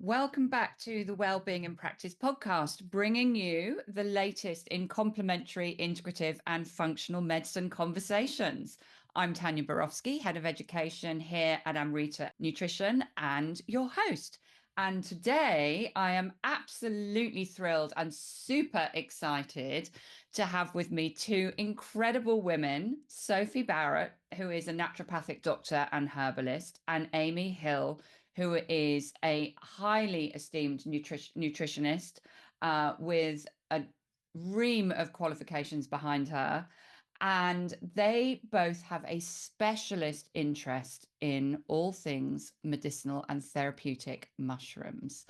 Welcome back to the Wellbeing in Practice podcast, bringing you the latest in complementary, integrative, and functional medicine conversations. I'm Tanya Borowski, Head of Education here at Amrita Nutrition, and your host. And today I am absolutely thrilled and super excited to have with me two incredible women, Sophie Barrett, who is a naturopathic doctor and herbalist, and Amy Hill, who is a highly esteemed nutritionist with a ream of qualifications behind her. And they both have a specialist interest in all things medicinal and therapeutic mushrooms.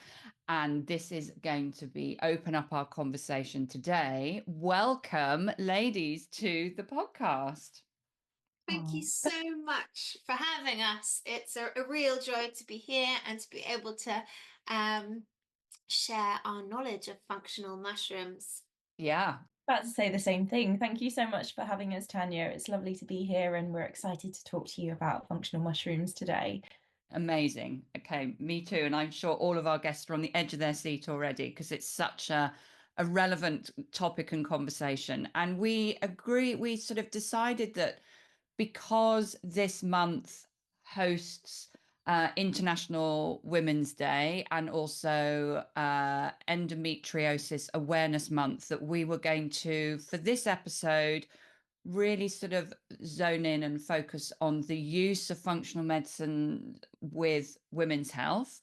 And this is going to be open up our conversation today. Welcome, ladies, to the podcast. Thank you Oh, so much for having us. It's a real joy to be here and to be able to um, share our knowledge of functional mushrooms. Yeah. about to say the same thing. Thank you so much for having us, Tanya. It's lovely to be here, and we're excited to talk to you about functional mushrooms today. Amazing. Okay, me too. And I'm sure all of our guests are on the edge of their seat already because it's such a relevant topic and conversation. And we agree, we sort of decided that because this month hosts International Women's Day and also Endometriosis Awareness Month, that we were going to, for this episode, really sort of zone in and focus on the use of functional medicine with women's health.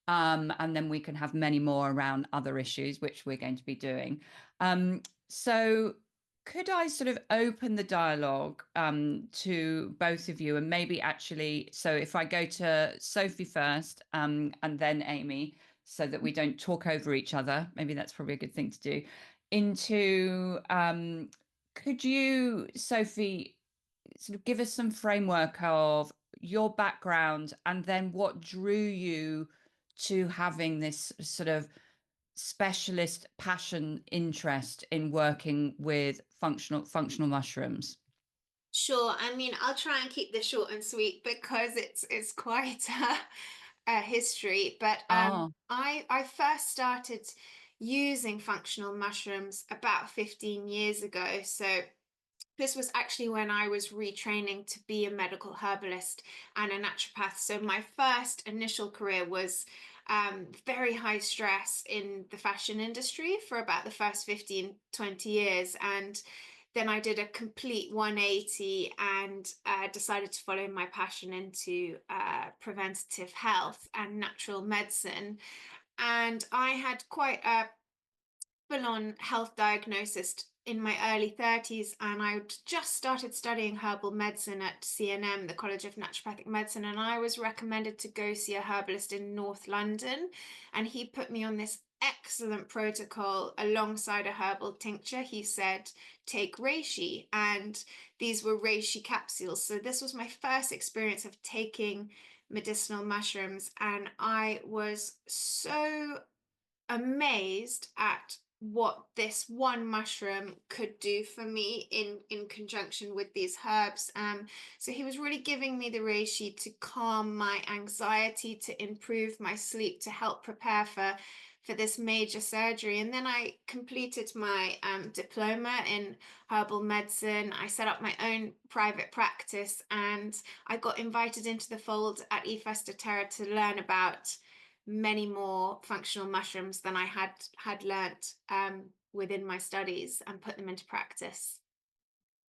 And then we can have many more around other issues, which we're going to be doing. So, could I sort of open the dialogue to both of you and maybe actually, so if I go to Sophie first and then Amy, so that we don't talk over each other, maybe that's probably a good thing to do, into could you, Sophie, sort of give us some framework of your background and then what drew you to having this sort of specialist passion interest in working with functional mushrooms? Sure. I mean, I'll try and keep this short and sweet because it's quite a history. But Ah, I first started using functional mushrooms about 15 years ago. So this was actually when I was retraining to be a medical herbalist and a naturopath. So my first initial career was very high stress in the fashion industry for about the first 15, 20 years. And then I did a complete 180 and decided to follow my passion into preventative health and natural medicine. And I had quite a full-on health diagnosis in my early 30s, and I just started studying herbal medicine at CNM, the College of Naturopathic Medicine, and I was recommended to go see a herbalist in North London, and he put me on this excellent protocol alongside a herbal tincture. He said, take reishi, and these were reishi capsules. So this was my first experience of taking medicinal mushrooms, and I was so amazed at what this one mushroom could do for me in conjunction with these herbs. So he was really giving me the reishi to calm my anxiety, to improve my sleep, to help prepare for this major surgery. And then I completed my diploma in herbal medicine. I set up my own private practice, and I got invited into the fold at Hifas Da Terra to learn about many more functional mushrooms than I had learnt within my studies and put them into practice.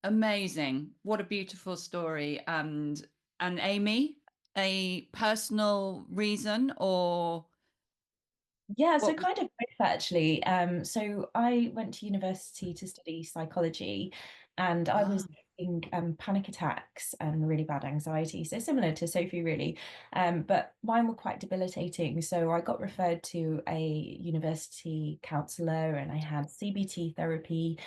amazing. What a beautiful story. And Amy, a personal reason or Yeah, so what was kind of both actually. So I went to university to study psychology, and I was ah, having panic attacks and really bad anxiety. So similar to Sophie, really. But mine were quite debilitating. So I got referred to a university counselor, and I had CBT therapy.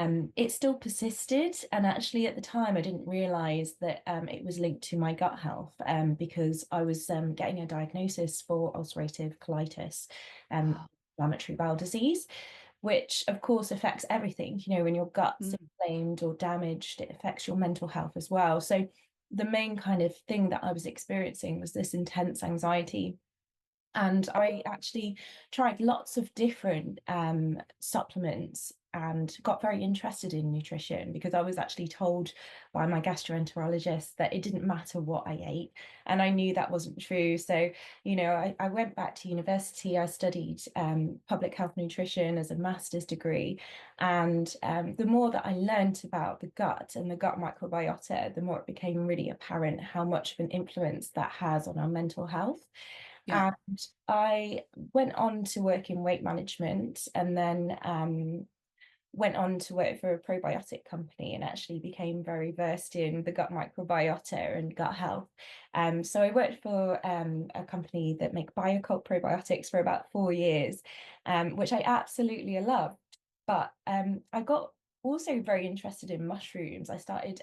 wow. It still persisted, and actually at the time I didn't realize that it was linked to my gut health because I was getting a diagnosis for ulcerative colitis, Oh, inflammatory bowel disease, which of course affects everything. You know, when your gut's mm, inflamed or damaged, it affects your mental health as well. So the main kind of thing that I was experiencing was this intense anxiety. And I actually tried lots of different supplements and got very interested in nutrition because I was actually told by my gastroenterologist that it didn't matter what I ate. And I knew that wasn't true. So, I went back to university. I studied public health nutrition as a master's degree. And the more that I learned about the gut and the gut microbiota, the more it became really apparent how much of an influence that has on our mental health. Yeah. And I went on to work in weight management and then went on to work for a probiotic company and actually became very versed in the gut microbiota and gut health. So I worked for a company that make Biocult probiotics for about 4 years, which I absolutely loved. But I got also very interested in mushrooms. I started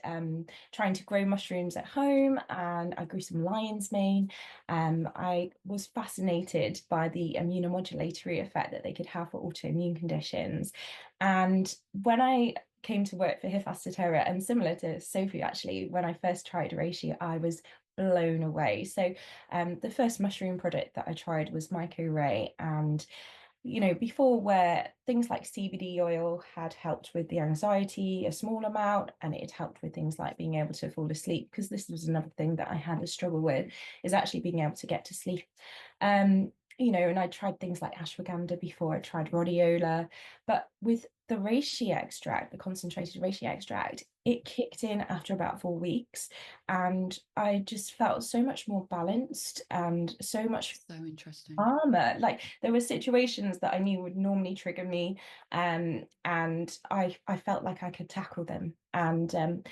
trying to grow mushrooms at home, and I grew some lion's mane. I was fascinated by the immunomodulatory effect that they could have for autoimmune conditions. And when I came to work for Hifas Da Terra, and similar to Sophie, actually, when I first tried reishi, I was blown away. So the first mushroom product that I tried was Myco, and before, where things like CBD oil had helped with the anxiety a small amount, and it had helped with things like being able to fall asleep, because this was another thing that I had a struggle with, is actually being able to get to sleep. And I tried things like ashwagandha before. I tried rhodiola, but with the reishi extract, the concentrated reishi extract, it kicked in after about 4 weeks, and I just felt so much more balanced and so much So interesting. calmer. Like, there were situations that I knew would normally trigger me, and I felt like I could tackle them. And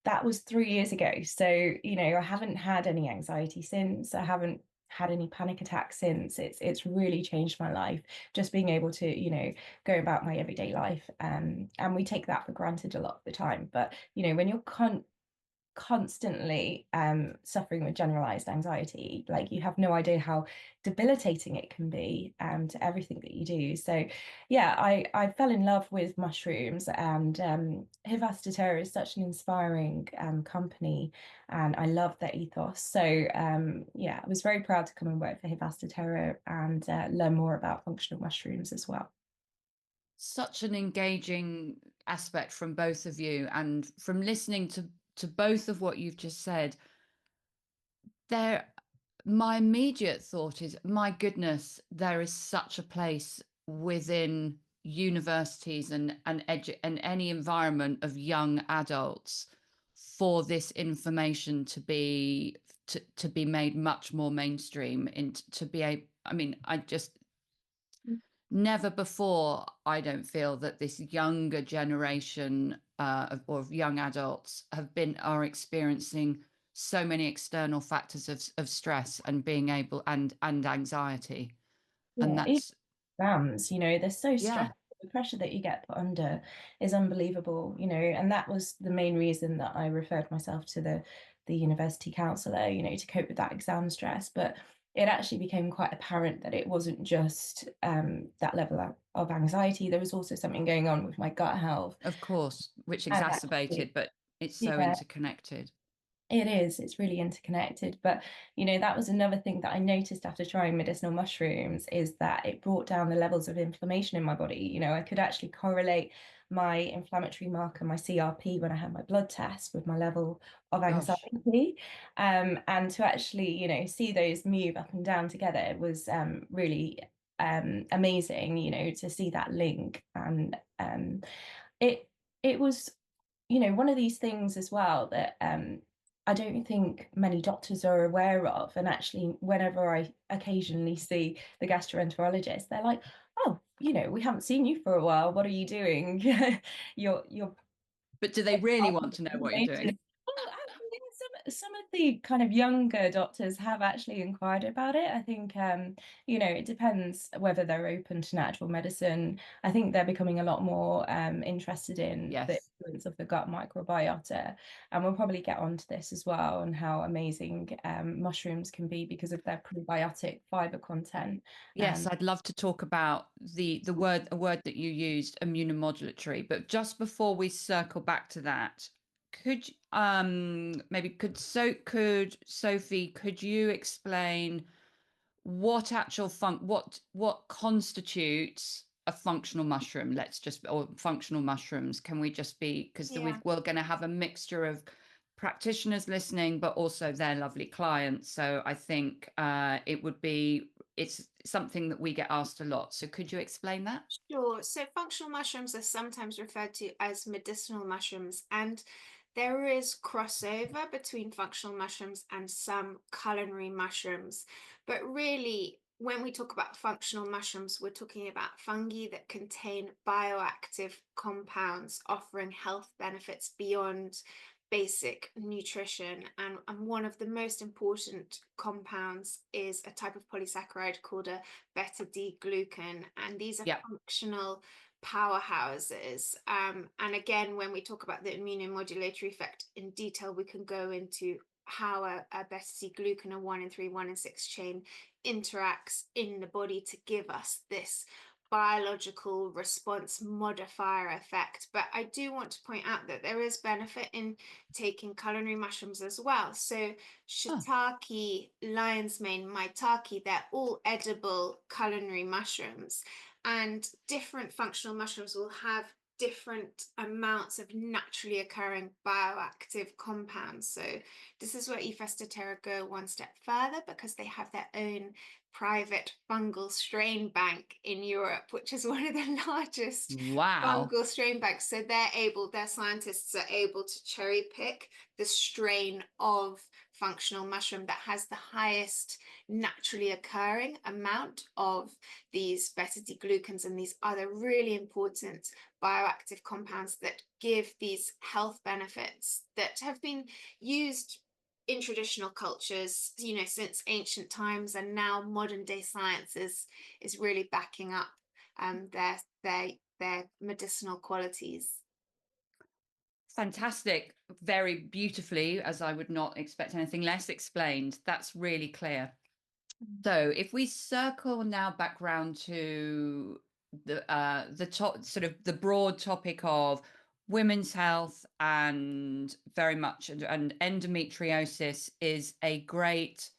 that was 3 years ago. So, I haven't had any anxiety since. I haven't had any panic attacks since. It's really changed my life, just being able to, go about my everyday life. And we take that for granted a lot of the time. But, when you're constantly suffering with generalized anxiety, like, you have no idea how debilitating it can be to everything that you do. So yeah, I fell in love with mushrooms, and Hifas Da Terra is such an inspiring company, and I love their ethos. So yeah, I was very proud to come and work for Hifas Da Terra and learn more about functional mushrooms as well. Such an engaging aspect from both of you, and from listening to both of what you've just said, there my immediate thought is, my goodness, there is such a place within universities and any environment of young adults for this information to be made much more mainstream, and to be able, I mean, I just never before, I don't feel that this younger generation of young adults are experiencing so many external factors of stress and being able and anxiety. And Yeah, even that's, exams, they're so yeah, stressful. The pressure that you get put under is unbelievable, and that was the main reason that I referred myself to the university counselor, to cope with that exam stress. But it actually became quite apparent that it wasn't just that level of anxiety. There was also something going on with my gut health. of course, which And actually, exacerbated, but it's so yeah, interconnected. it is. It's really interconnected. But, that was another thing that I noticed after trying medicinal mushrooms, is that it brought down the levels of inflammation in my body. I could actually correlate my inflammatory marker, my CRP, when I had my blood test, with my level of Gosh. anxiety. And to actually, see those move up and down together was really amazing, to see that link. And it it was, one of these things as well that I don't think many doctors are aware of. And actually, whenever I occasionally see the gastroenterologist, they're like, "Oh, we haven't seen you for a while. What are you doing? You're But do they really want to know what you're doing? well, actually, some of the kind of younger doctors have actually inquired about it. I think, it depends whether they're open to natural medicine. I think they're becoming a lot more interested in the Yes. influence of the gut microbiota, and we'll probably get onto this as well, and how amazing mushrooms can be because of their prebiotic fiber content. Yes, I'd love to talk about a word that you used, immunomodulatory. But just before we circle back to that, could Sophie, could you explain what actual what constitutes a functional mushroom? Or functional mushrooms. Can we just be, because Yeah. we're going to have a mixture of practitioners listening, but also their lovely clients. So I think it's something that we get asked a lot. So could you explain that? Sure. So functional mushrooms are sometimes referred to as medicinal mushrooms, and there is crossover between functional mushrooms and some culinary mushrooms. But really, when we talk about functional mushrooms, we're talking about fungi that contain bioactive compounds offering health benefits beyond basic nutrition. And one of the most important compounds is a type of polysaccharide called a beta-D-glucan, and these are Yeah. functional powerhouses. And again, when we talk about the immunomodulatory effect in detail, we can go into how a beta-D-glucan, a 1 in 3, 1 in 6 chain interacts in the body to give us this biological response modifier effect. But I do want to point out that there is benefit in taking culinary mushrooms as well. So shiitake, lion's mane, maitake, they're all edible culinary mushrooms. And different functional mushrooms will have different amounts of naturally occurring bioactive compounds. So this is where Hifas Da Terra go one step further, because they have their own private fungal strain bank in Europe, which is one of the largest fungal strain banks. So their scientists are able to cherry pick the strain of functional mushroom that has the highest naturally occurring amount of these beta-D-glucans and these other really important bioactive compounds that give these health benefits that have been used in traditional cultures, since ancient times, and now modern day science is really backing up their medicinal qualities. Fantastic. Very beautifully, as I would not expect anything less, explained. That's really clear. So if we circle now back round to the top, sort of the broad topic of women's health, and very much, and endometriosis is a great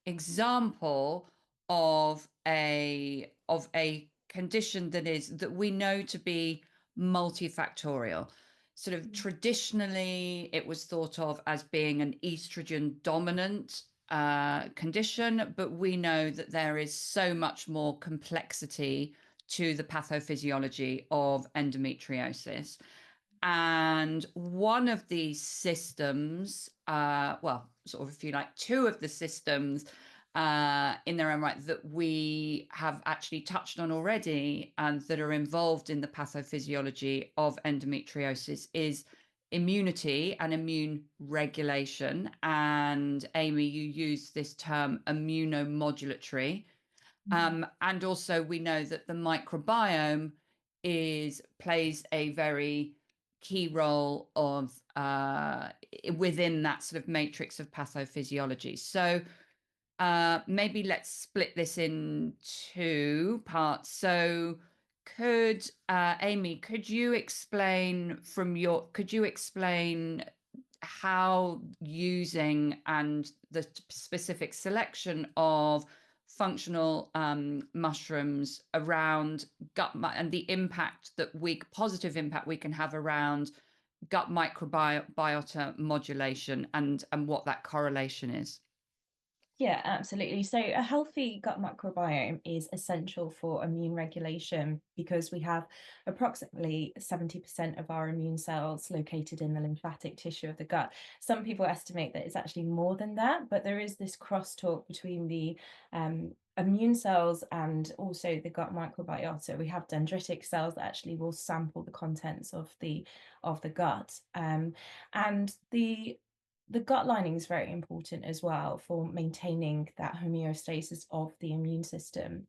example of a condition that we know to be multifactorial. Sort of traditionally, it was thought of as being an estrogen dominant condition, but we know that there is so much more complexity to the pathophysiology of endometriosis. And one of these systems, well, sort of, if you like, two of the systems in their own right that we have actually touched on already and that are involved in the pathophysiology of endometriosis is immunity and immune regulation. And Amy, you use this term immunomodulatory. And also we know that the microbiome plays a very key role of within that sort of matrix of pathophysiology. So maybe let's split this in two parts. So Amy, could you explain how using and the specific selection of functional mushrooms around gut and the positive impact we can have around gut microbiota modulation, and what that correlation is? Yeah, absolutely. So a healthy gut microbiome is essential for immune regulation because we have approximately 70% of our immune cells located in the lymphatic tissue of the gut. Some people estimate that it's actually more than that, but there is this crosstalk between the immune cells and also the gut microbiota. We have dendritic cells that actually will sample the contents of the gut, and the gut lining is very important as well for maintaining that homeostasis of the immune system.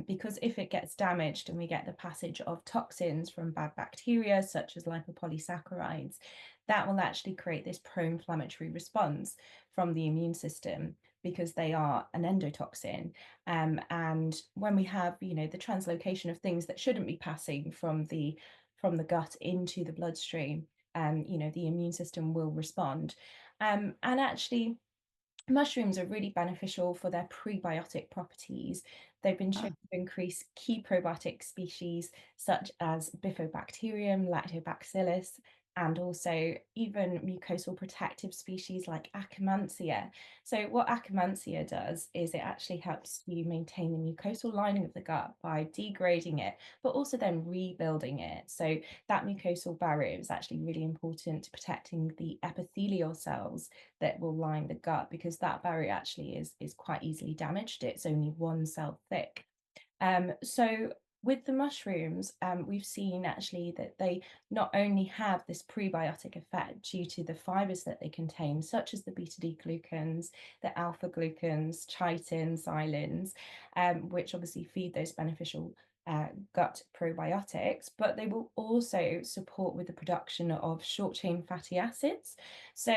Because if it gets damaged and we get the passage of toxins from bad bacteria, such as lipopolysaccharides, that will actually create this pro-inflammatory response from the immune system because they are an endotoxin. And when we have, the translocation of things that shouldn't be passing from the gut into the bloodstream, the immune system will respond. And actually, mushrooms are really beneficial for their prebiotic properties. They've been shown Ah, to increase key probiotic species such as Bifidobacterium, Lactobacillus, and also even mucosal protective species like Akkermansia. So what Akkermansia does is it actually helps you maintain the mucosal lining of the gut by degrading it, but also then rebuilding it. So that mucosal barrier is actually really important to protecting the epithelial cells that will line the gut, because that barrier actually is quite easily damaged. It's only one cell thick. So with the mushrooms, we've seen actually that they not only have this prebiotic effect due to the fibers that they contain, such as the beta-glucans, the alpha-glucans, chitins, xylins, which obviously feed those beneficial gut probiotics, but they will also support with the production of short-chain fatty acids. So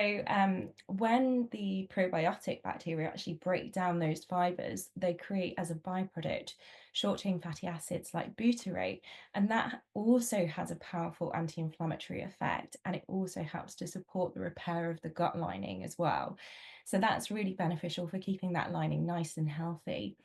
when the probiotic bacteria actually break down those fibers, they create as a byproduct short-chain fatty acids like butyrate, and that also has a powerful anti-inflammatory effect, and it also helps to support the repair of the gut lining as well. So that's really beneficial for keeping that lining nice and healthy.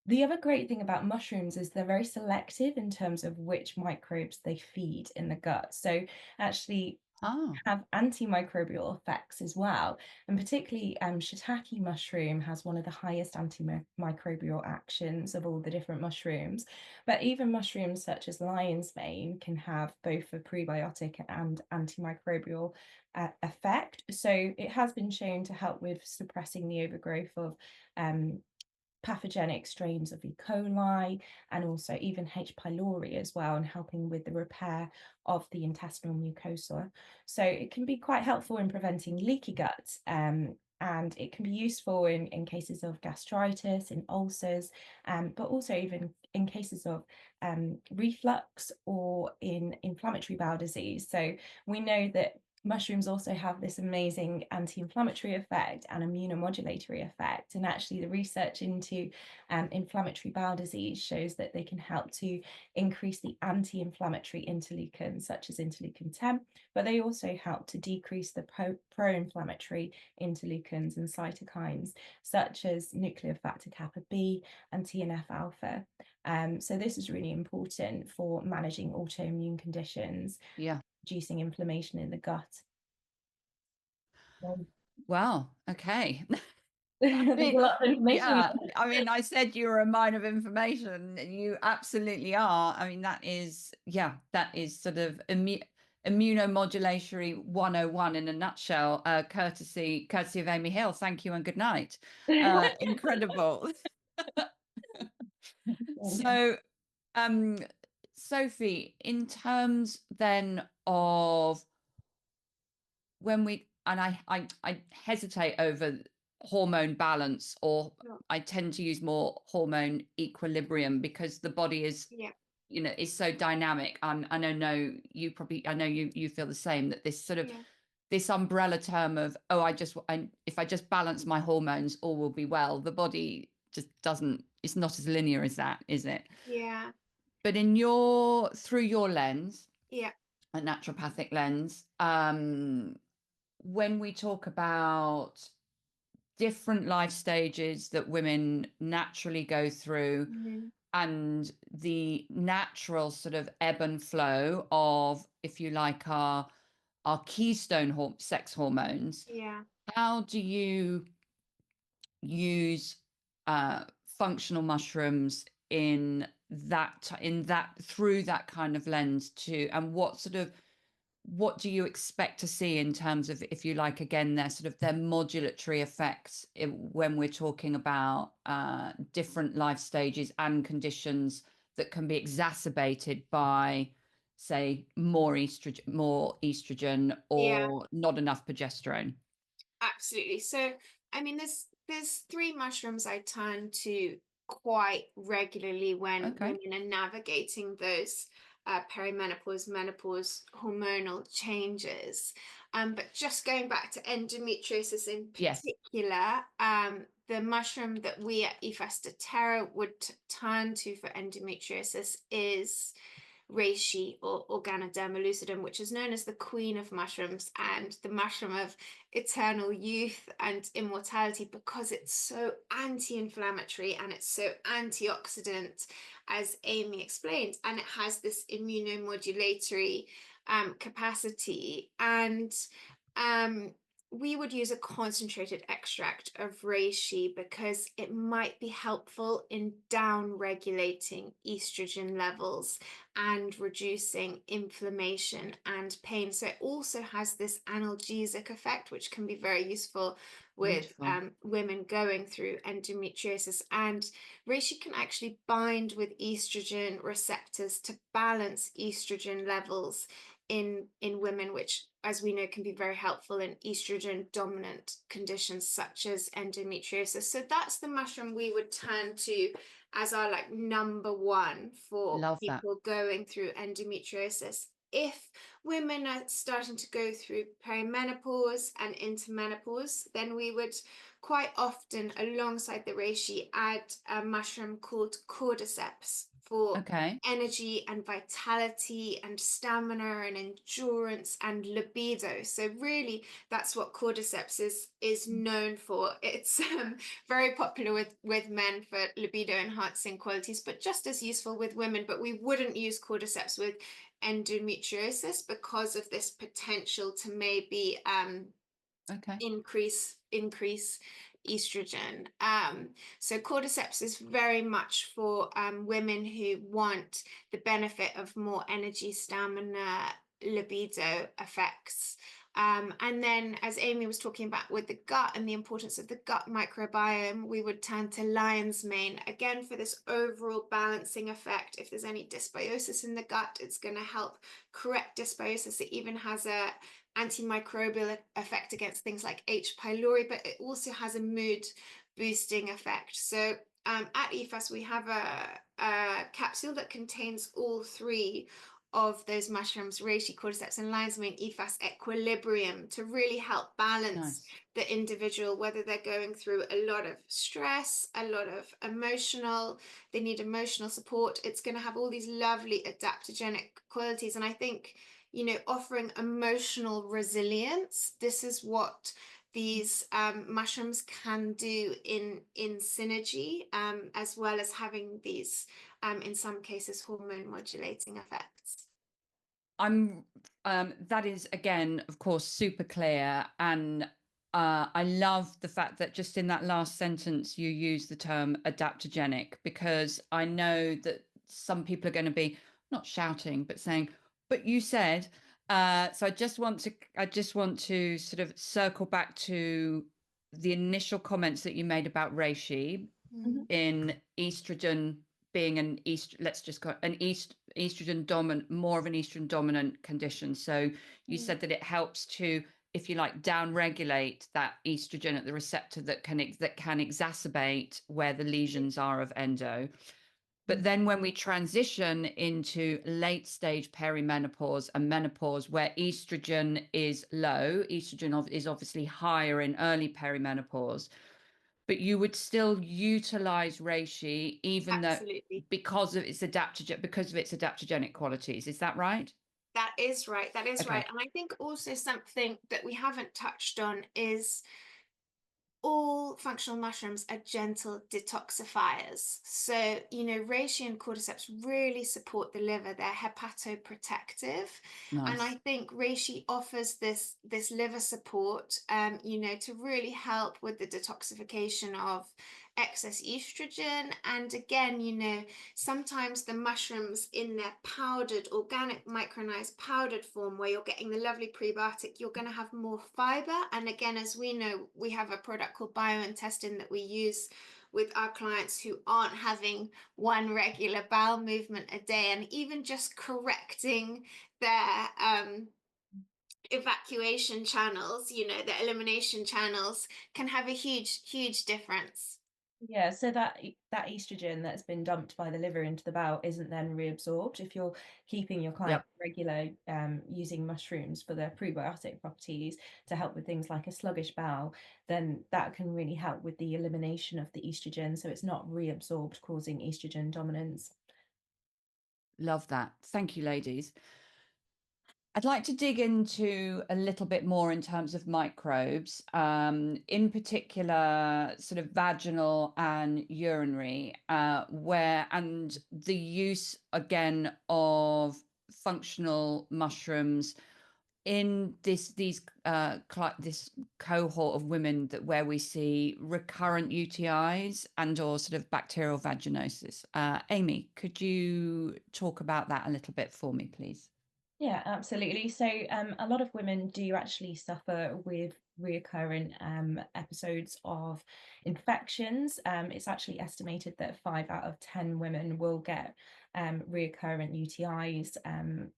The other great thing about mushrooms is they're very selective in terms of which microbes they feed in the gut. So actually ah, have antimicrobial effects as well. And particularly shiitake mushroom has one of the highest antimicrobial actions of all the different mushrooms. But even mushrooms such as lion's mane can have both a prebiotic and antimicrobial effect. So it has been shown to help with suppressing the overgrowth of pathogenic strains of E. coli and also even H. pylori as well, and helping with the repair of the intestinal mucosa. So it can be quite helpful in preventing leaky gut. And it can be useful in cases of gastritis, in ulcers, but also even in cases of reflux or in inflammatory bowel disease. So we know that mushrooms also have this amazing anti-inflammatory effect and immunomodulatory effect. And actually the research into inflammatory bowel disease shows that they can help to increase the anti-inflammatory interleukins, such as interleukin 10, but they also help to decrease the pro-inflammatory interleukins and cytokines, such as nuclear factor kappa B and TNF alpha. So this is really important for managing autoimmune conditions, yeah. reducing inflammation in the gut. So, Wow. Okay. there's a lot of information. Yeah, I mean, I said you were a mine of information. You absolutely are. I mean, that is, yeah, that is sort of immunomodulatory 101 in a nutshell, courtesy of Amy Hill. Thank you and good night. Incredible. So, um, Sophie, in terms then of when we, and I hesitate over hormone balance, or No. I tend to use more hormone equilibrium, because the body is, Yeah. you know, is so dynamic. And I know you probably, I know you feel the same, that this sort of, Yeah. this umbrella term of, oh, if I just balance my hormones, all will be well. The body just doesn't, it's not as linear as that, is it? Yeah. But through your lens, Yeah. a naturopathic lens, when we talk about different life stages that women naturally go through, Mhm. and the natural sort of ebb and flow of, if you like, our keystone sex hormones, Yeah. how do you use functional mushrooms in that through that kind of lens too, and what do you expect to see in terms of, if you like, again, their modulatory effects when we're talking about different life stages and conditions that can be exacerbated by, say, more estrogen Yeah. or not enough progesterone? Absolutely. So, I mean, there's three mushrooms I turn to quite regularly when Okay. women are navigating those perimenopause, menopause, hormonal changes. But just going back to endometriosis in Yes. particular, the mushroom that we at Hifas Da Terra would turn to for endometriosis is reishi or Organoderma lucidum, which is known as the queen of mushrooms and the mushroom of eternal youth and immortality, because it's so anti-inflammatory and it's so antioxidant, as Amy explained, and it has this immunomodulatory capacity. And we would use a concentrated extract of reishi because it might be helpful in down regulating estrogen levels and reducing inflammation and pain. So it also has this analgesic effect, which can be very useful with women going through endometriosis. And reishi can actually bind with estrogen receptors to balance estrogen levels in women, which, as we know, can be very helpful in estrogen dominant conditions such as endometriosis. So that's the mushroom we would turn to as our like number one for people going through endometriosis. If women are starting to go through perimenopause and into menopause, then we would quite often, alongside the reishi, add a mushroom called cordyceps for energy and vitality and stamina and endurance and libido. So really, that's what cordyceps is known for. It's very popular with men for libido enhancing qualities, but just as useful with women. But we wouldn't use cordyceps with endometriosis because of this potential to maybe increase estrogen. So cordyceps is very much for women who want the benefit of more energy, stamina, libido effects. And then, as Amy was talking about with the gut and the importance of the gut microbiome, we would turn to lion's mane again for this overall balancing effect. If there's any dysbiosis in the gut, it's going to help correct dysbiosis. It even has a antimicrobial effect against things like H. pylori, but it also has a mood boosting effect. So at Hifas, we have a capsule that contains all three of those mushrooms, reishi, cordyceps, and lion's mane, Hifas Equilibrium, to really help balance the individual, whether they're going through a lot of stress, a lot of they need emotional support. It's going to have all these lovely adaptogenic qualities. And I think, you know, offering emotional resilience, this is what these mushrooms can do in synergy, as well as having these, in some cases, hormone modulating effects. That is, again, of course, super clear. And I love the fact that just in that last sentence, you use the term adaptogenic, because I know that some people are going to be not shouting, but saying, but you said, so I just want to sort of circle back to the initial comments that you made about reishi in estrogen being let's just call it estrogen dominant, more of an estrogen dominant condition. So you said that it helps to, if you like, down regulate that estrogen at the receptor that can exacerbate where the lesions are of endo. But then when we transition into late stage perimenopause and menopause, where estrogen is low, estrogen is obviously higher in early perimenopause, but you would still utilize reishi even though, because of its adaptogenic qualities. Is that right? That is right. That is right. And I think also something that we haven't touched on is all functional mushrooms are gentle detoxifiers. So, you know, reishi and cordyceps really support the liver. They're hepatoprotective. And I think reishi offers this liver support, you know, to really help with the detoxification of excess estrogen. And again, you know, sometimes the mushrooms in their powdered, organic, micronized powdered form, where you're getting the lovely prebiotic, you're going to have more fiber. And again, as we know, we have a product called biointestin that we use with our clients who aren't having one regular bowel movement a day, and even just correcting their evacuation channels, you know, the elimination channels, can have a huge difference. Yeah, so that estrogen that's been dumped by the liver into the bowel isn't then reabsorbed. If you're keeping your client regular, using mushrooms for their prebiotic properties to help with things like a sluggish bowel, then that can really help with the elimination of the estrogen, so it's not reabsorbed, causing estrogen dominance. Love that. Thank you, ladies. I'd like to dig into a little bit more in terms of microbes, in particular, sort of vaginal and urinary, and the use again of functional mushrooms in this cohort of women where we see recurrent UTIs and or sort of bacterial vaginosis. Amy, could you talk about that a little bit for me, please? Yeah, absolutely. So a lot of women do actually suffer with reoccurring episodes of infections. It's actually estimated that 5 out of 10 women will get reoccurrent UTIs,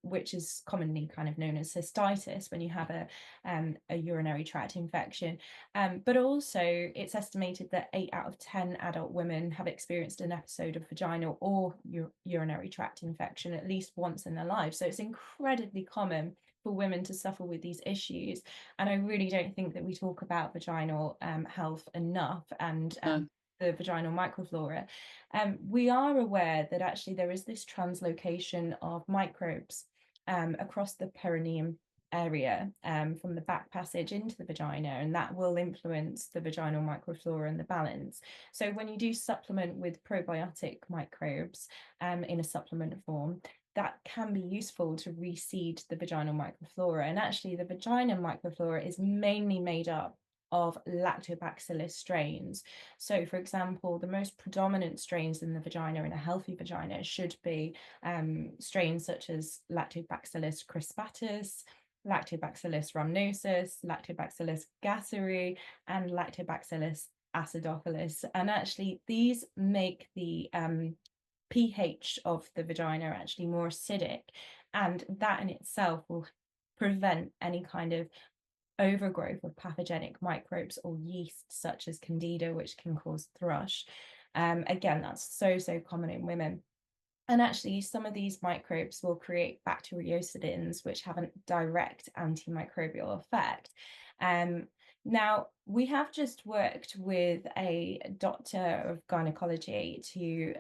which is commonly kind of known as cystitis when you have a urinary tract infection. But also it's estimated that 8 out of 10 adult women have experienced an episode of vaginal or urinary tract infection at least once in their life. So it's incredibly common for women to suffer with these issues. And I really don't think that we talk about vaginal health enough, and the vaginal microflora. We are aware that actually there is this translocation of microbes across the perineum area from the back passage into the vagina, and that will influence the vaginal microflora and the balance. So when you do supplement with probiotic microbes in a supplement form, that can be useful to reseed the vaginal microflora. And actually the vagina microflora is mainly made up of lactobacillus strains. So for example, the most predominant strains in the vagina in a healthy vagina should be strains such as lactobacillus crispatus, lactobacillus rhamnosus, lactobacillus gasseri, and lactobacillus acidophilus. And actually these make the pH of the vagina actually more acidic, and that in itself will prevent any kind of overgrowth of pathogenic microbes or yeast such as candida, which can cause thrush. Again, that's so common in women. And actually, some of these microbes will create bacteriocidins, which have a direct antimicrobial effect. Now, we have just worked with a doctor of gynecology to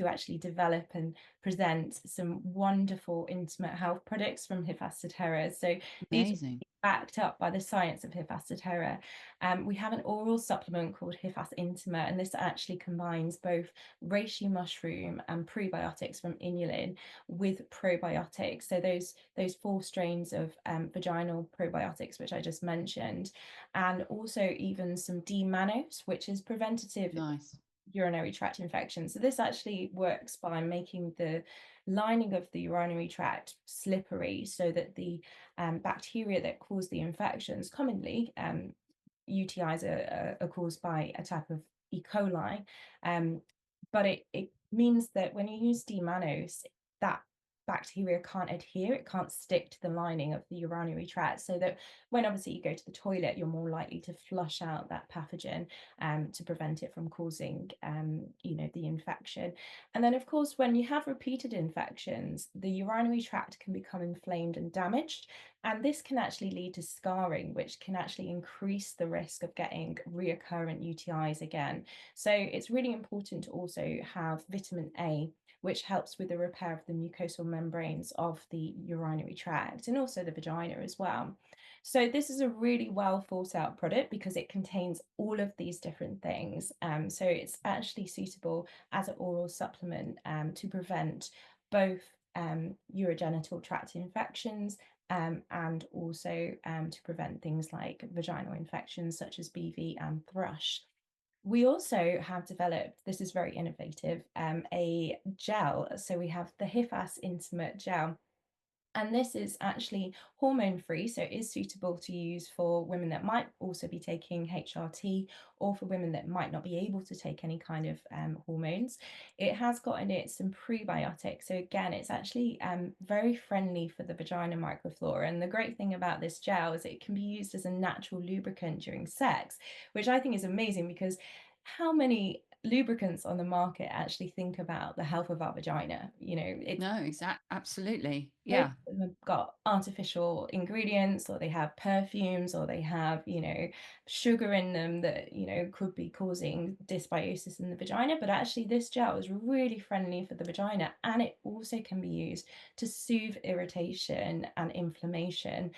actually develop and present some wonderful intimate health products from Hifas Da Terra. So these Amazing. backed up by the science of Hifas Da Terra. We have an oral supplement called Hifas Intima, and this actually combines both reishi mushroom and prebiotics from inulin with probiotics. So those 4 strains of vaginal probiotics, which I just mentioned, and also even some D-mannose, which is preventative Nice. urinary tract infection. So this actually works by making the lining of the urinary tract slippery so that the bacteria that cause the infections, commonly UTIs are caused by a type of E. coli, but it means that when you use D-mannose, that bacteria can't adhere, it can't stick to the lining of the urinary tract, so that when obviously you go to the toilet, you're more likely to flush out that pathogen to prevent it from causing the infection. And then of course, when you have repeated infections, the urinary tract can become inflamed and damaged, and this can actually lead to scarring, which can actually increase the risk of getting reoccurrent UTIs again. So it's really important to also have vitamin A, which helps with the repair of the mucosal membranes of the urinary tract and also the vagina as well. So this is a really well thought out product because it contains all of these different things. So it's actually suitable as an oral supplement to prevent both urogenital tract infections and also to prevent things like vaginal infections such as BV and thrush. We also have developed, this is very innovative, a gel. So we have the Hifas Intimate Gel. And this is actually hormone free, so it is suitable to use for women that might also be taking HRT or for women that might not be able to take any kind of hormones. It has got in it some prebiotics. So again, it's actually very friendly for the vagina microflora. And the great thing about this gel is it can be used as a natural lubricant during sex, which I think is amazing because how many lubricants on the market actually think about the health of our vagina. It's No, absolutely. most Yeah. of them have got artificial ingredients, or they have perfumes, or they have, sugar in them that, could be causing dysbiosis in the vagina. But actually, this gel is really friendly for the vagina, and it also can be used to soothe irritation and inflammation,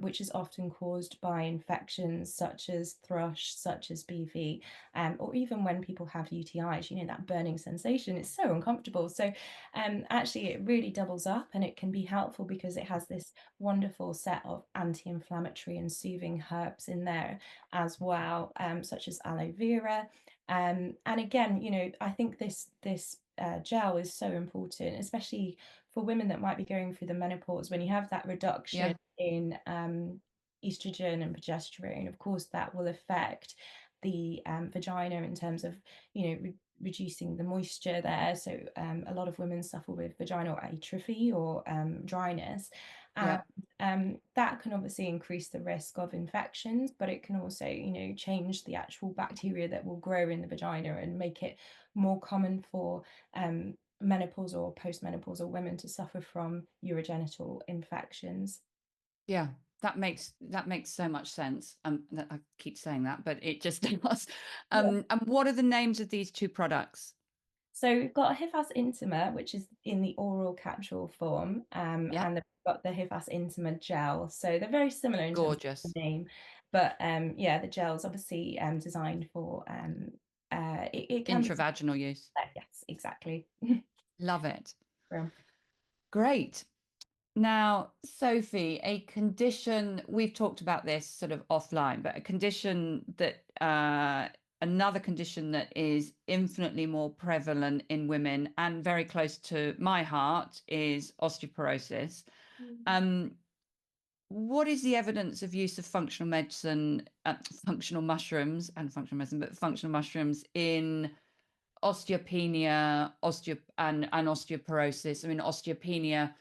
which is often caused by infections such as thrush, such as BV, or even when people have UTIs, that burning sensation is so uncomfortable. So actually it really doubles up, and it can be helpful because it has this wonderful set of anti-inflammatory and soothing herbs in there as well, such as aloe vera. And again, I think this gel is so important, especially for women that might be going through the menopause. When you have that reduction in estrogen and progesterone, of course that will affect the vagina in terms of reducing the moisture there. So a lot of women suffer with vaginal atrophy or dryness. That can obviously increase the risk of infections, but it can also, change the actual bacteria that will grow in the vagina and make it more common for menopausal or postmenopausal women to suffer from urogenital infections. Yeah, that makes so much sense. That I keep saying that, but it just does. And what are the names of these two products? So we've got Hifas Intima, which is in the oral capsule form, and we've got the Hifas Intima gel. So they're very similar in terms of the name, but the gel is obviously designed for it can intravaginal use. Yes, exactly. Love it. Yeah. Great. Now, Sophie, a condition, we've talked about this sort of offline, but a condition that, another condition that is infinitely more prevalent in women and very close to my heart is osteoporosis. What is the evidence of use of functional medicine, functional mushrooms and functional medicine, but functional mushrooms in osteopenia, and osteoporosis? I mean, osteopenia,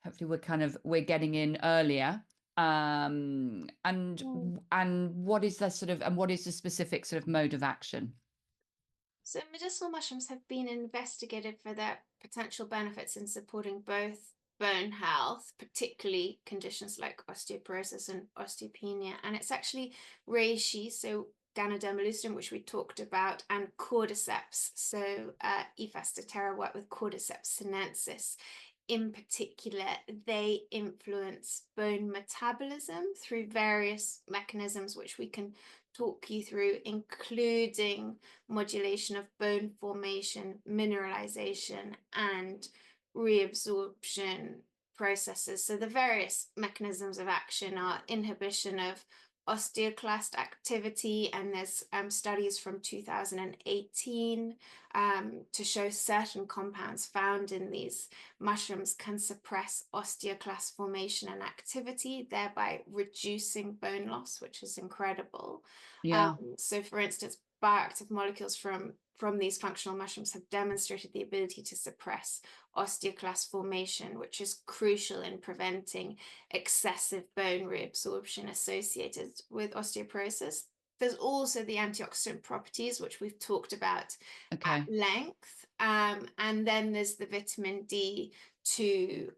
hopefully we're getting in earlier. And what is the specific sort of mode of action? So medicinal mushrooms have been investigated for their potential benefits in supporting both bone health, particularly conditions like osteoporosis and osteopenia. And it's actually reishi, so Ganoderma lucidum, which we talked about, and cordyceps. So Hifas Da Terra work with cordyceps sinensis. In particular, they influence bone metabolism through various mechanisms, which we can talk you through, including modulation of bone formation, mineralization, and reabsorption processes. So the various mechanisms of action are inhibition of osteoclast activity, and there's studies from 2018 to show certain compounds found in these mushrooms can suppress osteoclast formation and activity, thereby reducing bone loss, which is incredible. So for instance, bioactive molecules from these functional mushrooms have demonstrated the ability to suppress osteoclast formation, which is crucial in preventing excessive bone reabsorption associated with osteoporosis. There's also the antioxidant properties, which we've talked about at length. And then there's the vitamin D2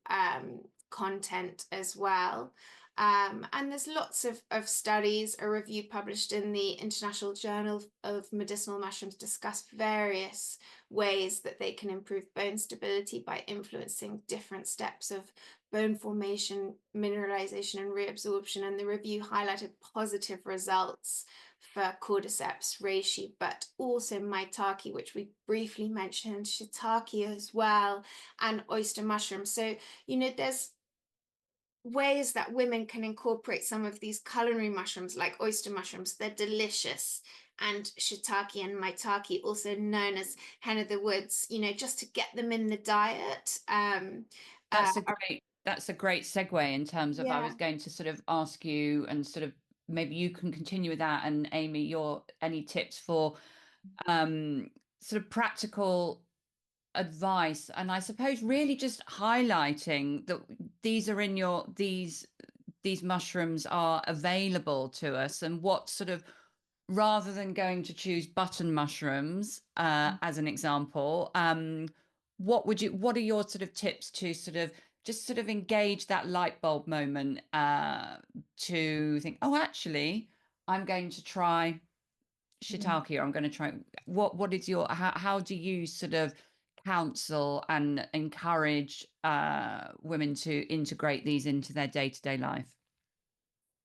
content as well. And there's lots of studies. A review published in the International Journal of Medicinal Mushrooms discuss various ways that they can improve bone stability by influencing different steps of bone formation, mineralization, and reabsorption. And the review highlighted positive results for cordyceps, reishi, but also maitake, which we briefly mentioned, shiitake as well, and oyster mushrooms. So, there's ways that women can incorporate some of these culinary mushrooms like oyster mushrooms. They're delicious. And shiitake and maitake, also known as hen of the woods, just to get them in the diet. That's a great segue in terms of, I was going to sort of ask you, and sort of maybe you can continue with that, and Amy, any tips for sort of practical advice, and I suppose really just highlighting that these are in these mushrooms are available to us, and what sort of rather than going to choose button mushrooms, as an example, what are your sort of tips to sort of just sort of engage that light bulb moment, to think, oh, actually, I'm going to try shiitake, or I'm going to try, what is your, how do you sort of counsel and encourage women to integrate these into their day-to-day life?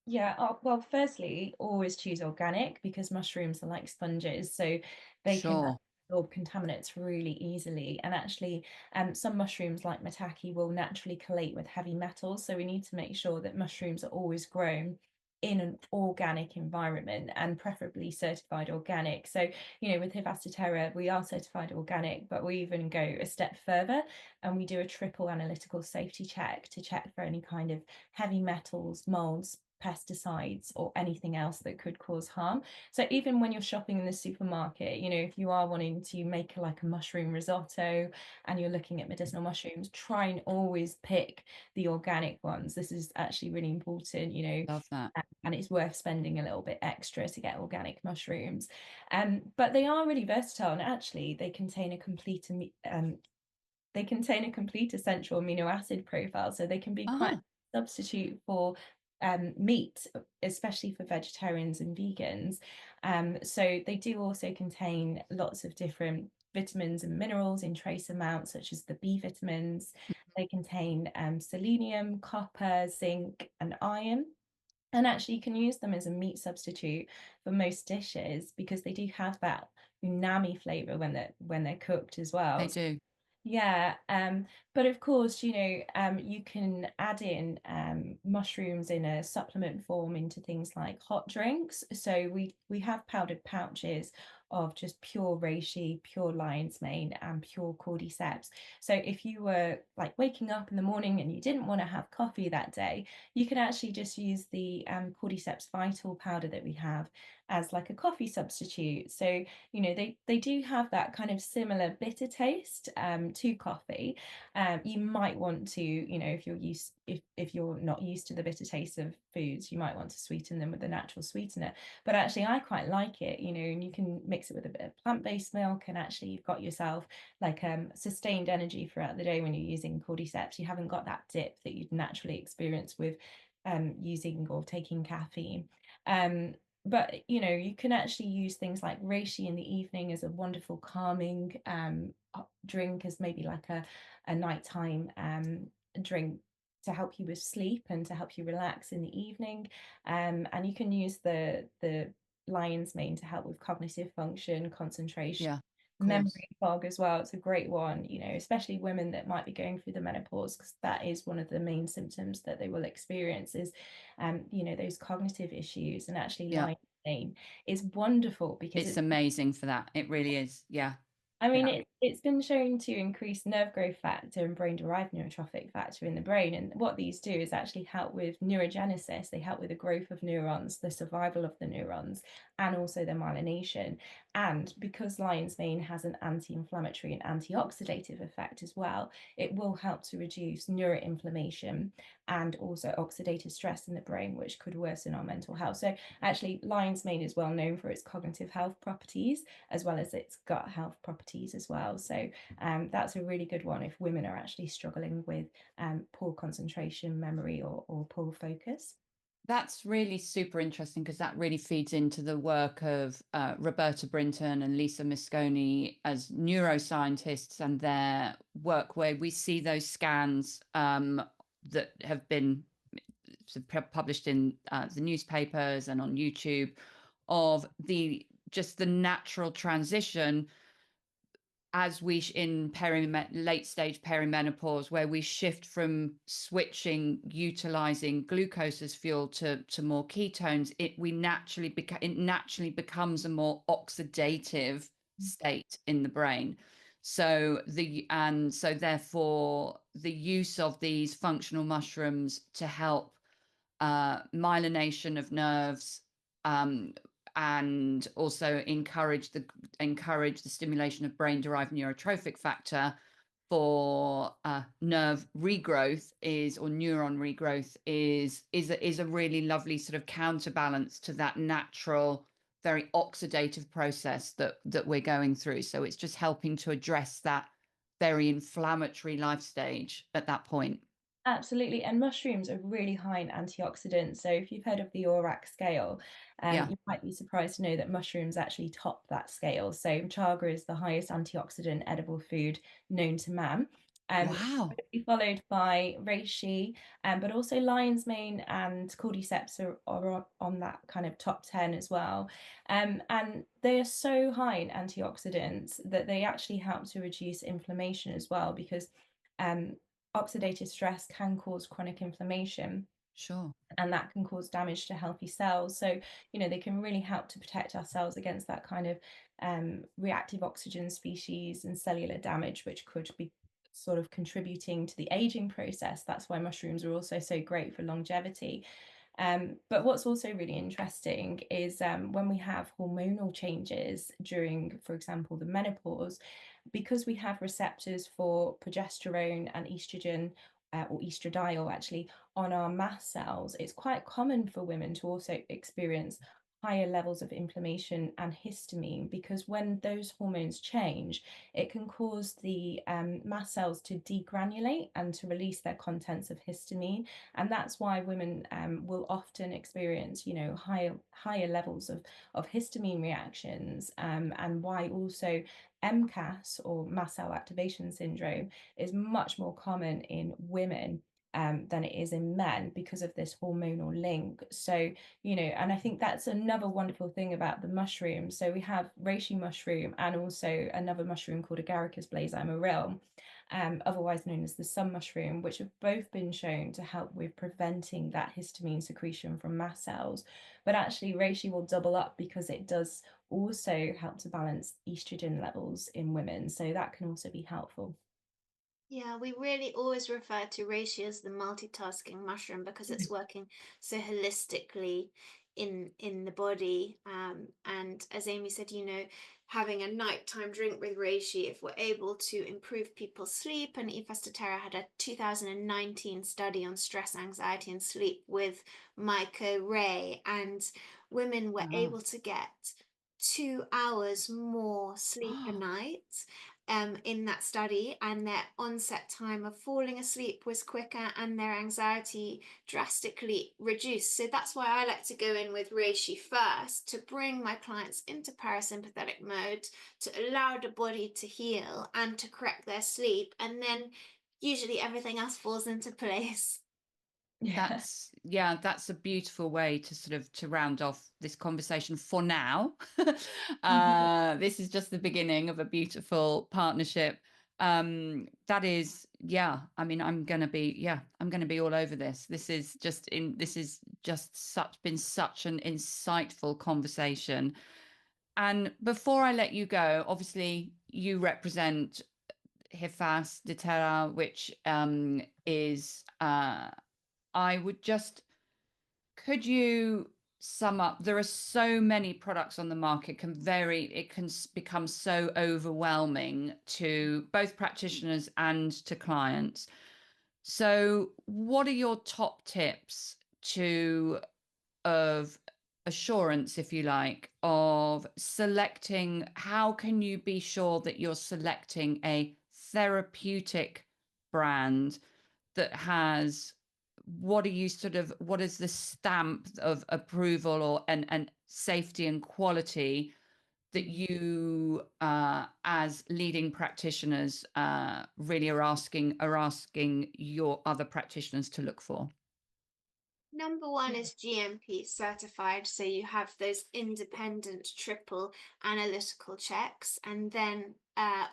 Yeah, well, firstly, always choose organic because mushrooms are like sponges, so they can Sure. absorb contaminants really easily. And actually, some mushrooms like maitake will naturally collate with heavy metals, so we need to make sure that mushrooms are always grown in an organic environment and preferably certified organic. So, with Hifas Da Terra, we are certified organic, but we even go a step further and we do a triple analytical safety check to check for any kind of heavy metals, molds, pesticides, or anything else that could cause harm. So even when you're shopping in the supermarket, if you are wanting to make like a mushroom risotto and you're looking at medicinal mushrooms, try and always pick the organic ones. This is actually really important, Love that. and it's worth spending a little bit extra to get organic mushrooms. But they are really versatile, and actually they contain a complete essential amino acid profile, so they can be quite a substitute for meat, especially for vegetarians and vegans. So they do also contain lots of different vitamins and minerals in trace amounts, such as the B vitamins. They contain selenium, copper, zinc, and iron. And actually, you can use them as a meat substitute for most dishes because they do have that umami flavor when they're cooked as well. They do. Yeah, but of course, you can add in mushrooms in a supplement form into things like hot drinks. So we have powdered pouches of just pure reishi, pure lion's mane, and pure cordyceps. So if you were like waking up in the morning and you didn't want to have coffee that day, you can actually just use the cordyceps vital powder that we have as like a coffee substitute. So they do have that kind of similar bitter taste to coffee. You might want to, if you're not used to the bitter taste of foods, you might want to sweeten them with a natural sweetener. But actually, I quite like it, and you can mix it with a bit of plant-based milk, and actually you've got yourself like sustained energy throughout the day when you're using cordyceps. You haven't got that dip that you'd naturally experience with using or taking caffeine. But you can actually use things like reishi in the evening as a wonderful calming drink, as maybe like a nighttime drink to help you with sleep and to help you relax in the evening. And you can use the lion's mane to help with cognitive function, concentration, Yeah, of course. memory fog as well. It's a great one, especially women that might be going through the menopause, because that is one of the main symptoms that they will experience is those cognitive issues. And actually Yeah, lion's mane is wonderful because it's amazing for that. It really is. Yeah, I mean, yeah. it's been shown to increase nerve growth factor and brain-derived neurotrophic factor in the brain. And what these do is actually help with neurogenesis. They help with the growth of neurons, the survival of the neurons, and also their myelination. And because lion's mane has an anti-inflammatory and antioxidative effect as well, it will help to reduce neuroinflammation and also oxidative stress in the brain, which could worsen our mental health. So actually, lion's mane is well known for its cognitive health properties as well as its gut health properties as well. So that's a really good one if women are actually struggling with poor concentration, memory, or poor focus. That's really super interesting because that really feeds into the work of Roberta Brinton and Lisa Mosconi as neuroscientists and their work, where we see those scans that have been published in the newspapers and on YouTube of just the natural transition as we in late stage perimenopause, where we shift from switching utilizing glucose as fuel to more ketones, it naturally becomes a more oxidative state in the brain. So therefore the use of these functional mushrooms to help myelination of nerves, and also encourage the stimulation of brain-derived neurotrophic factor for nerve regrowth or neuron regrowth is a really lovely sort of counterbalance to that natural very oxidative process that we're going through. So it's just helping to address that very inflammatory life stage at that point. Absolutely. And mushrooms are really high in antioxidants. So if you've heard of the ORAC scale, Yeah. you might be surprised to know that mushrooms actually top that scale. So chaga is the highest antioxidant edible food known to man. Wow. Followed by reishi, but also lion's mane and cordyceps are on that kind of top 10 as well. And they are so high in antioxidants that they actually help to reduce inflammation as well, because oxidative stress can cause chronic inflammation, Sure. and that can cause damage to healthy cells. So, they can really help to protect our cells against that kind of reactive oxygen species and cellular damage, which could be sort of contributing to the aging process. That's why mushrooms are also so great for longevity. But what's also really interesting is when we have hormonal changes during, for example, the menopause, because we have receptors for progesterone and estrogen, or estradiol actually, on our mast cells, it's quite common for women to also experience higher levels of inflammation and histamine, because when those hormones change, it can cause the mast cells to degranulate and to release their contents of histamine. And that's why women will often experience, higher levels of histamine reactions, and why also MCAS, or mast cell activation syndrome, is much more common in women than it is in men, because of this hormonal link. So, and I think that's another wonderful thing about the mushroom. So we have reishi mushroom and also another mushroom called Agaricus blazei, otherwise known as the sun mushroom, which have both been shown to help with preventing that histamine secretion from mast cells. But actually, reishi will double up because it does also help to balance estrogen levels in women. So that can also be helpful. Yeah, we really always refer to reishi as the multitasking mushroom because it's working so holistically in the body. And as Amy said, having a nighttime drink with reishi, if we're able to improve people's sleep, and Hifas Da Terra had a 2019 study on stress, anxiety, and sleep with myco and women were Wow. able to get 2 hours more sleep a night in that study, and their onset time of falling asleep was quicker and their anxiety drastically reduced. So that's why I like to go in with reishi first, to bring my clients into parasympathetic mode, to allow the body to heal and to correct their sleep, and then usually everything else falls into place. That's a beautiful way to sort of to round off this conversation for now. This is just the beginning of a beautiful partnership. That is, I mean, I'm gonna be all over this. This is just been such an insightful conversation. And before I let you go, obviously you represent Hifas Da Terra, which is I would just, could you sum up? There are so many products on the market, it can become so overwhelming to both practitioners and to clients. So what are your top tips of assurance, if you like, of selecting? How can you be sure that you're selecting a therapeutic brand that has, what is the stamp of approval or and safety and quality that you as leading practitioners really are asking your other practitioners to look for? Number one is GMP certified, so you have those independent triple analytical checks, and then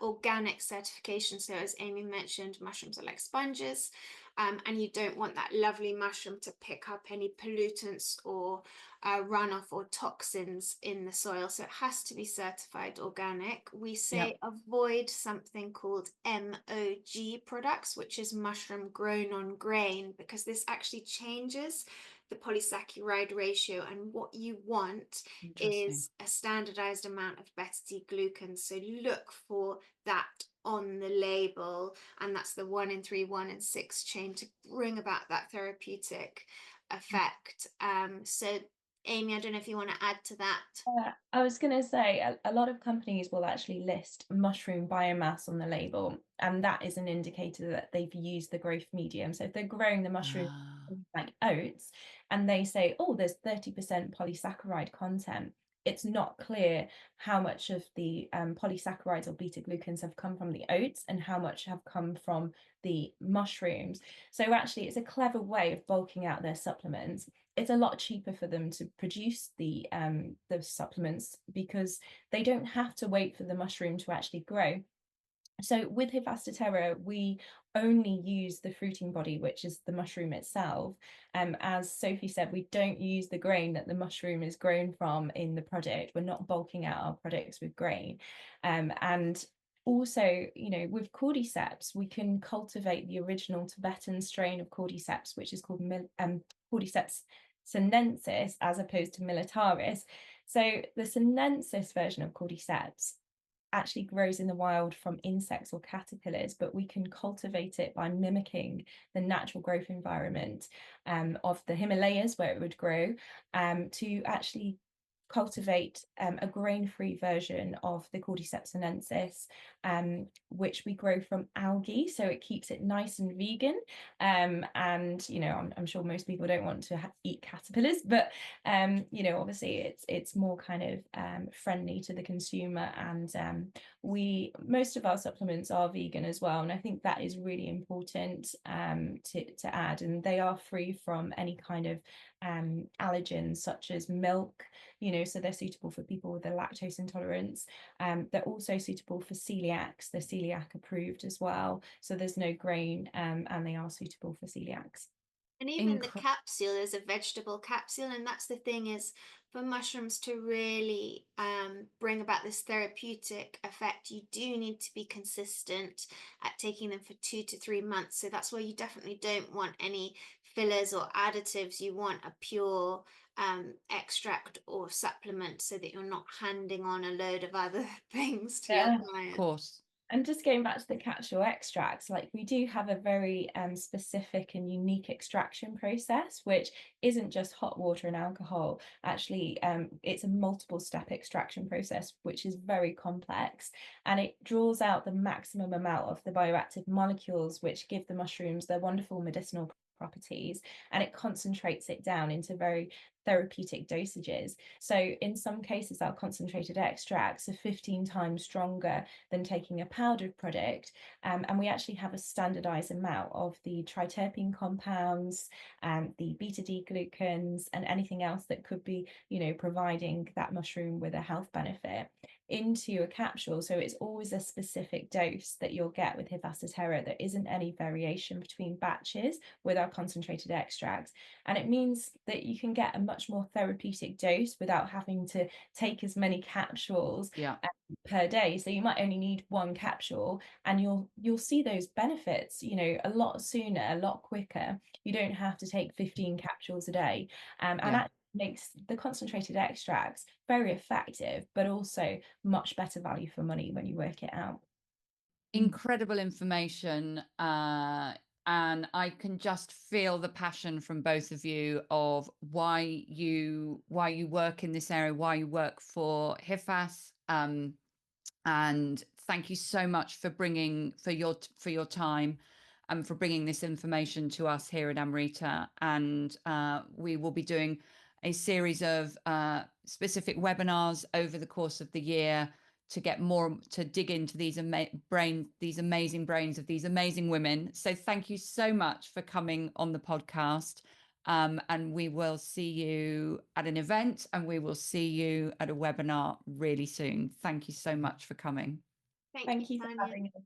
organic certification. So as Amy mentioned, mushrooms are like sponges, and you don't want that lovely mushroom to pick up any pollutants or runoff or toxins in the soil. So it has to be certified organic. We say avoid something called MOG products, which is mushroom grown on grain, because this actually changes the polysaccharide ratio, and what you want is a standardized amount of beta-glucan. So look for that on the label, and that's the 1 in 3, 1 in 6 chain, to bring about that therapeutic effect. So Amy, I don't know if you want to add to that. I was going to say a lot of companies will actually list mushroom biomass on the label, and that is an indicator that they've used the growth medium. So if they're growing the mushroom like oats and they say, oh, there's 30% polysaccharide content, it's not clear how much of the polysaccharides or beta glucans have come from the oats and how much have come from the mushrooms. So actually, it's a clever way of bulking out their supplements. It's a lot cheaper for them to produce the supplements because they don't have to wait for the mushroom to actually grow. So with Hifas Da Terra, we only use the fruiting body, which is the mushroom itself. As Sophie said, we don't use the grain that the mushroom is grown from in the product. We're not bulking out our products with grain. And also, you know, with cordyceps, we can cultivate the original Tibetan strain of cordyceps, which is called cordyceps sinensis, as opposed to militaris. So the sinensis version of cordyceps actually grows in the wild from insects or caterpillars, but we can cultivate it by mimicking the natural growth environment of the Himalayas where it would grow to actually cultivate a grain-free version of the Cordyceps sinensis, which we grow from algae, so it keeps it nice and vegan. And you know, I'm sure most people don't want to eat caterpillars, but you know, obviously it's more kind of friendly to the consumer, and most of our supplements are vegan as well, and I think that is really important to add, and they are free from any kind of allergens such as milk, you know, so they're suitable for people with a lactose intolerance. They're also suitable for celiacs. They're celiac approved as well, so there's no grain, and they are suitable for celiacs. And even the capsule is a vegetable capsule, and that's the thing, is for mushrooms to really bring about this therapeutic effect, you do need to be consistent at taking them for 2 to 3 months. So that's why you definitely don't want any fillers or additives. You want a pure extract or supplement so that you're not handing on a load of other things to your client. Of course. And just going back to the capsule extracts, like we do have a very specific and unique extraction process, which isn't just hot water and alcohol. Actually, it's a multiple step extraction process, which is very complex, and it draws out the maximum amount of the bioactive molecules, which give the mushrooms their wonderful medicinal properties, and it concentrates it down into very therapeutic dosages. So in some cases, our concentrated extracts are 15 times stronger than taking a powdered product, and we actually have a standardized amount of the triterpene compounds, the beta-D-glucans, and anything else that could be, you know, providing that mushroom with a health benefit into a capsule. So it's always a specific dose that you'll get with Hifas Da Terra. There isn't any variation between batches with our concentrated extracts, and it means that you can get a much more therapeutic dose without having to take as many capsules per day. So you might only need one capsule, and you'll see those benefits, you know, a lot sooner, a lot quicker. You don't have to take 15 capsules a day, and that makes the concentrated extracts very effective, but also much better value for money when you work it out. Incredible information, and I can just feel the passion from both of you of why you work in this area, why you work for Hifas, and thank you so much for your time and for bringing this information to us here at Amrita. And we will be doing a series of specific webinars over the course of the year to get more, to dig into these amazing brains of these amazing women. So thank you so much for coming on the podcast. And we will see you at an event, and we will see you at a webinar really soon. Thank you so much for coming. Thank you for Tanya. having us.